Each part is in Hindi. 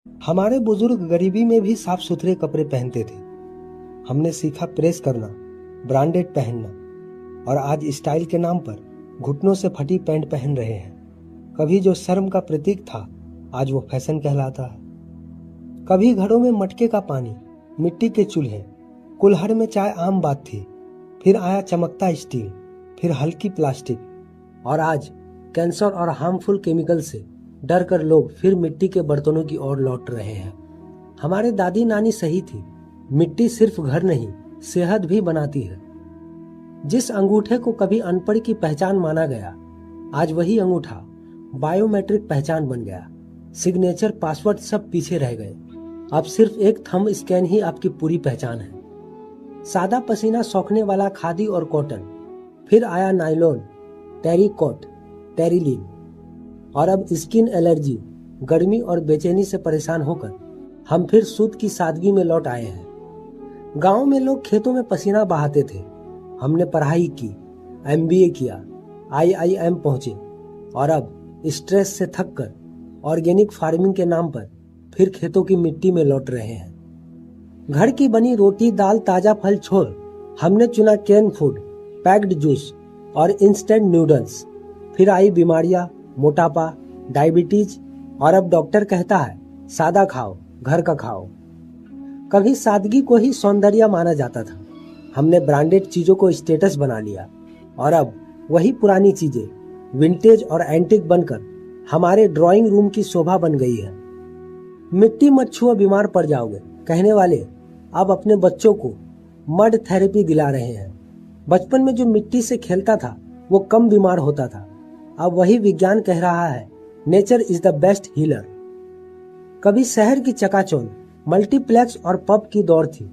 हमारे बुजुर्ग गरीबी में भी साफ सुथरे कपड़े पहनते थे। हमने सीखा प्रेस करना, ब्रांडेड पहनना और आज स्टाइल के नाम पर घुटनों से फटी पैंट पहन रहे हैं। कभी जो शर्म का प्रतीक था, आज वो फैशन कहलाता है। कभी घरों में मटके का पानी, मिट्टी के चूल्हे, कुल्हड़ में चाय आम बात थी। फिर आया चमकता स्टील, फिर हल्की प्लास्टिक और आज कैंसर और हार्मफुल केमिकल से डर कर लोग फिर मिट्टी के बर्तनों की ओर लौट रहे हैं। हमारे दादी नानी सही थी, मिट्टी सिर्फ घर नहीं, सेहत भी बनाती है। जिस अंगूठे को कभी अनपढ़ की पहचान माना गया, आज वही अंगूठा बायोमेट्रिक पहचान बन गया। सिग्नेचर, पासवर्ड सब पीछे रह गए। अब सिर्फ एक थंब स्कैन ही आपकी पूरी पहचान है। सादा पसीना सोखने वाला खादी और कॉटन, फिर आया नायलॉन, टेरिकॉट, टेरिलीन और अब स्किन एलर्जी, गर्मी और बेचैनी से परेशान होकर हम फिर सूत की सादगी में लौट आए हैं। गांव में लोग खेतों में पसीना बहाते थे, हमने पढ़ाई की, MBA किया, IIM पहुंचे और अब स्ट्रेस से थक कर ऑर्गेनिक फार्मिंग के नाम पर फिर खेतों की मिट्टी में लौट रहे हैं। घर की बनी रोटी, दाल, ताजा फल छोड़ हमने चुना कैन फूड, पैक्ड जूस और इंस्टेंट नूडल्स। फिर आई बीमारियां, मोटापा, डायबिटीज और अब डॉक्टर कहता है सादा खाओ, घर का खाओ। कभी सादगी को ही सौंदर्य माना जाता था, हमने ब्रांडेड चीजों को स्टेटस बना लिया और अब वही पुरानी चीजें विंटेज और एंटीक बनकर हमारे ड्राइंग रूम की शोभा बन गई है। मिट्टी मत छुओ, बीमार पड़ जाओगे कहने वाले अब अपने बच्चों को मड थेरेपी दिला रहे हैं। बचपन में जो मिट्टी से खेलता था वो कम बीमार होता था, अब वही विज्ञान कह रहा है nature is the best healer. कभी शहर की चकाचौंध, मल्टीप्लेक्स और पब की दौड़ थी,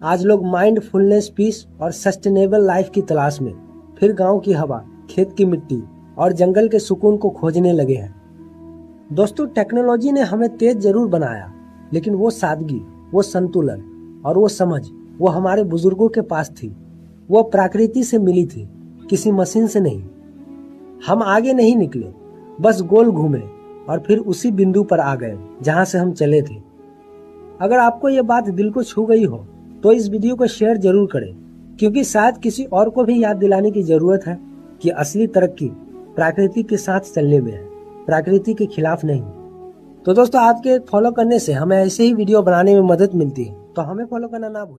आज लोग माइंडफुलनेस, पीस और सस्टेनेबल लाइफ की तलाश में फिर गांव की हवा, खेत की मिट्टी और जंगल के सुकून को खोजने लगे हैं। दोस्तों, टेक्नोलॉजी ने हमें तेज जरूर बनाया, लेकिन वो सादगी, वो संतुलन और वो समझ वो हमारे बुजुर्गों के पास थी। वो प्रकृति से मिली थी, किसी मशीन से नहीं। हम आगे नहीं निकले, बस गोल घूमे और फिर उसी बिंदु पर आ गए जहां से हम चले थे। अगर आपको ये बात दिल को छू गई हो तो इस वीडियो को शेयर जरूर करें, क्योंकि शायद किसी और को भी याद दिलाने की जरूरत है कि असली तरक्की प्रकृति के साथ चलने में है, प्रकृति के खिलाफ नहीं। तो दोस्तों, आपके फॉलो करने से हमें ऐसे ही वीडियो बनाने में मदद मिलती है, तो हमें फॉलो करना ना भूलें।